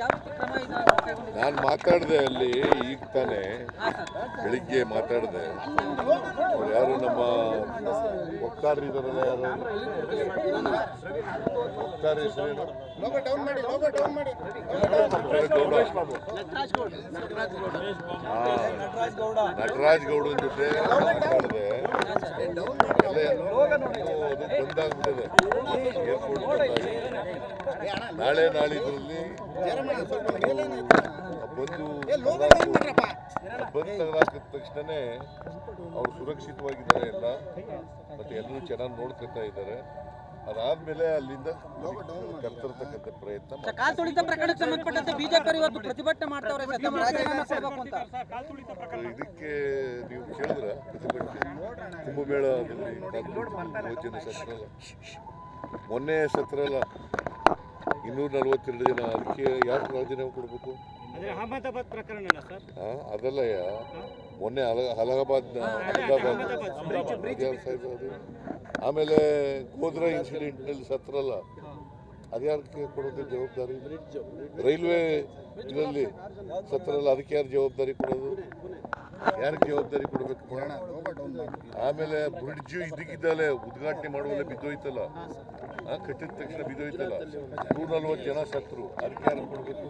ಯಾವ ರೀತಿ ಕ್ರಮ ಕೈಗೊಂಡಿದ್ದೀರಾ? ನಾನು ಮಾತಾಡಿದೆ ಅಲ್ಲಿ ಈಗ ತಾನೇ ಬೆಳಿಗ್ಗೆ ಮಾತಾಡಿದೆ. ಅವ್ರು ಯಾರು ನಮ್ಮ ವಕ್ತಾರರು ಇದಾರಲ್ಲ, ಯಾರು ವಕ್ತಾರ ಹೆಸರೇನು? ನಟರಾಜ್ ಗೌಡನ ಜೊತೆ ಮಾತಾಡಿದೆ. ಅದು ಬಂದಾಗ್ಬಿಟ್ಟಿದೆ ಏರ್ಪೋರ್ಟ್. ನಾಳೆ ನಾಳಿದ್ರಲ್ಲಿ ಬಂದು ತಗಲಾಕಿದ ತಕ್ಷಣನೇ ಅವ್ರು ಸುರಕ್ಷಿತವಾಗಿದ್ದಾರೆ ಎಲ್ಲ, ಮತ್ತೆ ಎಲ್ಲರೂ ಚೆನ್ನಾಗಿ ನೋಡ್ಕೊತಾ ಇದ್ದಾರೆ. ಅದಾದ್ಮೇಲೆ ಅಲ್ಲಿಂದ ಕರ್ತರ್ತಕ್ಕಂಥ ಪ್ರಯತ್ನ. ಕಾಲ್ ತುಳಿತ ಪ್ರಕರಣಕ್ಕೆ ಸಂಬಂಧಪಟ್ಟಂತೆ ಬಿಜೆಪಿ ಇವತ್ತು ಪ್ರತಿಭಟನೆ ಮಾಡ್ತಾವ್ರೆ. ಇದಕ್ಕೆ ನೀವು ಕೇಳಿದ್ರ ಪ್ರತಿಭಟನೆ ಕುಂಭಮೇಳದಲ್ಲಿ ಯೋಜನೆ ಸತ್ರ ಮೊನ್ನೆ ಸತ್ರ ಅಲ್ಲ 242 ಜನ, ಅದಕ್ಕೆ ಯಾಕೆ ರಾಜೀನಾಮೆ ಕೊಡಬೇಕು? ಅಹಮದಾಬಾದ್ ಪ್ರಕರಣ ಅದಲ್ಲಯ್ಯ, ಮೊನ್ನೆ ಅಲಹಾಬಾದ್ ಆಮೇಲೆ ಗೋಧ್ರಾ ಇನ್ಸಿಡೆಂಟ್ನಲ್ಲಿ ಸತ್ರಲ್ಲ, ಅದ್ಯಾರಿಗೆ ಕೊಡೋದು ಜವಾಬ್ದಾರಿ? ರೈಲ್ವೆ ಇದರಲ್ಲಿ ಸತ್ರಲ್ಲ, ಅದಕ್ಕೆ ಯಾರು ಜವಾಬ್ದಾರಿ ಕೊಡೋದು? ಯಾರಿಗೆ ಜವಾಬ್ದಾರಿ ಕೊಡಬೇಕು? ಆಮೇಲೆ ಬ್ರಿಡ್ಜು ಇದಕ್ಕಿದ್ದಲ್ಲೇ ಉದ್ಘಾಟನೆ ಮಾಡುವಲ್ಲೇ ಬಿದ್ದೋಯ್ತಲ್ಲ, ಕಟ್ಟಿದ ತಕ್ಷಣ ಬಿದ್ದೋಯ್ತಲ್ಲ, 140 ಜನ ಸತ್ರು, ಅದಕ್ಕೆ ಯಾರು ಕೊಡಬೇಕು?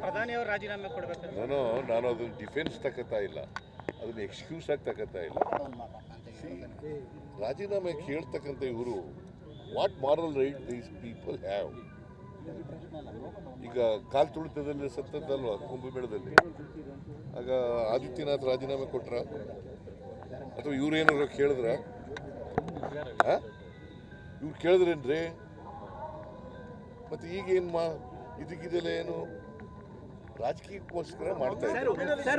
ಪ್ರಧಾನಿಯವರು ರಾಜೀನಾಮೆ ಕೊಡಬೇಕು. ನಾನು ಅದನ್ನ ಡಿಫೆನ್ಸ್ ತಗೋತಾ ಇಲ್ಲ, ಅದನ್ನ ಎಕ್ಸ್ಕ್ಯೂಸ್ ಆಗಿ ತಗೋತಾ ಇಲ್ಲ. ರಾಜೀನಾಮೆ ಕೇಳ್ತಕ್ಕಂಥ ಇವರು what moral write these people have? ಈಗ ಕಾಲ್ ತುಳಿತದಲ್ಲಿ ಸತ್ತದ್ದಲ್ವಾ ಕುಂಭಮೇಳದಲ್ಲಿ, ಆಗ ಆದಿತ್ಯನಾಥ್ ರಾಜೀನಾಮೆ ಕೊಟ್ರ ಅಥವಾ ಇವ್ರೇನಾದ್ರು ಕೇಳಿದ್ರ? ಇವ್ರು ಕೇಳಿದ್ರೇನ್ರಿ? ಮತ್ತೆ ಈಗೇನು ಇದಕ್ಕಿದೆಲ್ಲ ಏನು ರಾಜಕೀಯಕ್ಕೋಸ್ಕರ ಮಾಡ್ತಾ ಇದ್ದಾರೆ.